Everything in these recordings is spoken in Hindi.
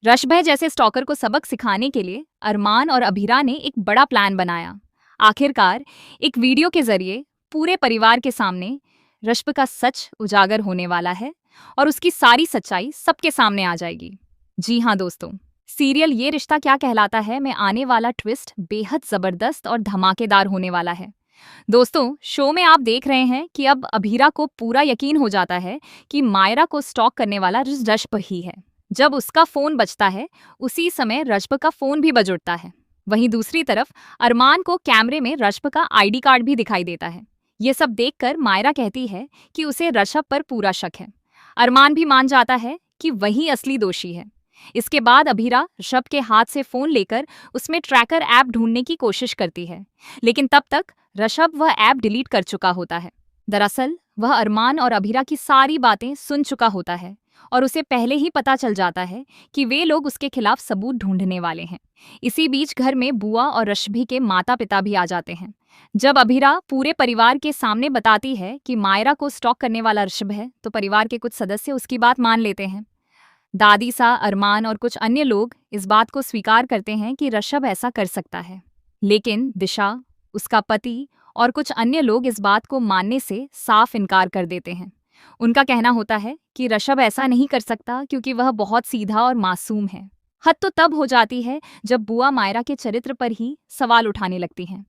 रशभय जैसे स्टॉकर को सबक सिखाने के लिए अरमान और अभीरा ने एक बड़ा प्लान बनाया। आखिरकार एक वीडियो के जरिए पूरे परिवार के सामने रश्भ का सच उजागर होने वाला है और उसकी सारी सच्चाई सबके सामने आ जाएगी। जी हाँ दोस्तों, सीरियल ये रिश्ता क्या कहलाता है में आने वाला ट्विस्ट बेहद जबरदस्त और धमाकेदार होने वाला है। दोस्तों, शो में आप देख रहे हैं कि अब अभीरा को पूरा यकीन हो जाता है कि मायरा को स्टॉक करने वाला रश्भ ही है। जब उसका फोन बजता है उसी समय रश्भ का फोन भी बज उठता है। वहीं दूसरी तरफ अरमान को कैमरे में रश्भ का आईडी कार्ड भी दिखाई देता है। ये सब देखकर मायरा कहती है कि उसे रश्भ पर पूरा शक है। अरमान भी मान जाता है कि वही असली दोषी है। इसके बाद अभीरा ऋषभ के हाथ से फोन लेकर उसमें ट्रैकर ऐप ढूंढने की कोशिश करती है, लेकिन तब तक ऋषभ वह ऐप डिलीट कर चुका होता है। दरअसल वह अरमान और अभीरा की सारी बातें सुन चुका होता है और उसे पहले ही पता चल जाता है कि वे लोग उसके खिलाफ सबूत ढूंढने वाले हैं। इसी बीच घर में बुआ और रश्भि के माता पिता भी आ जाते हैं। जब अभीरा पूरे परिवार के सामने बताती है कि मायरा को स्टॉक करने वाला ऋषभ है, तो परिवार के कुछ सदस्य उसकी बात मान लेते हैं। दादी सा, अरमान और कुछ अन्य लोग इस बात को स्वीकार करते हैं कि ऋषभ ऐसा कर सकता है, लेकिन दिशा, उसका पति और कुछ अन्य लोग इस बात को मानने से साफ इनकार कर देते हैं। उनका कहना होता है कि ऋषभ ऐसा नहीं कर सकता क्योंकि वह बहुत सीधा और मासूम है। हद तो तब हो जाती है जब बुआ मायरा के चरित्र पर ही सवाल उठाने लगती हैं।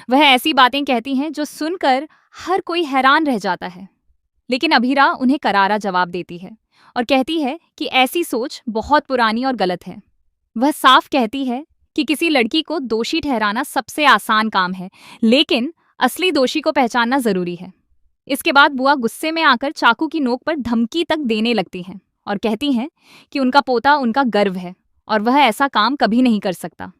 वह ऐसी बातें कहती हैं जो सुनकर हर कोई हैरान रह जाता है, लेकिन अभीरा उन्हें करारा जवाब देती है और कहती है कि ऐसी सोच बहुत पुरानी और गलत है। वह साफ कहती है कि किसी लड़की को दोषी ठहराना सबसे आसान काम है, लेकिन असली दोषी को पहचानना जरूरी है। इसके बाद बुआ गुस्से में आकर चाकू की नोक पर धमकी तक देने लगती हैं और कहती हैं कि उनका पोता उनका गर्व है और वह ऐसा काम कभी नहीं कर सकता।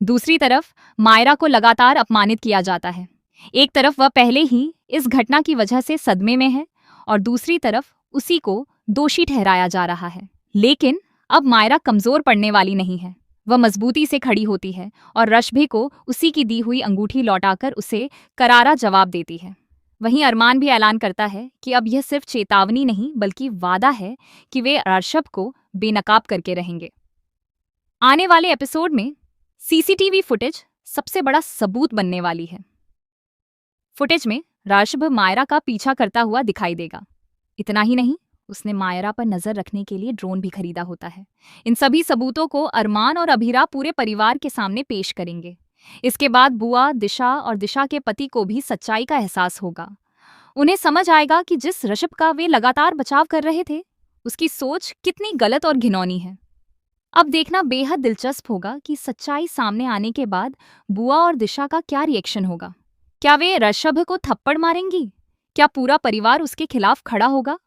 दूसरी तरफ मायरा को लगातार अपमानित किया जाता है। एक तरफ वह पहले ही इस घटना की वजह से सदमे में है और दूसरी तरफ उसी को दोषी ठहराया जा रहा है। लेकिन अब मायरा कमजोर पड़ने वाली नहीं है। वह मजबूती से खड़ी होती है और रश्भि को उसी की दी हुई अंगूठी लौटाकर उसे करारा जवाब देती है। वहीं अरमान भी ऐलान करता है कि अब यह सिर्फ चेतावनी नहीं बल्कि वादा है कि वे ऋषभ को बेनकाब करके रहेंगे। आने वाले एपिसोड में सीसीटीवी फुटेज सबसे बड़ा सबूत बनने वाली है। फुटेज में ऋषभ मायरा का पीछा करता हुआ दिखाई देगा। इतना ही नहीं, उसने मायरा पर नजर रखने के लिए ड्रोन भी खरीदा होता है। इन सभी सबूतों को अरमान और अभीरा पूरे परिवार के सामने पेश करेंगे। इसके बाद बुआ, दिशा और दिशा के पति को भी सच्चाई का एहसास होगा। उन्हें समझ आएगा कि जिस ऋषभ का वे लगातार बचाव कर रहे थे, उसकी सोच कितनी गलत और घिनौनी है। अब देखना बेहद दिलचस्प होगा कि सच्चाई सामने आने के बाद बुआ और दिशा का क्या रिएक्शन होगा। क्या वे ऋषभ को थप्पड़ मारेंगी? क्या पूरा परिवार उसके खिलाफ खड़ा होगा?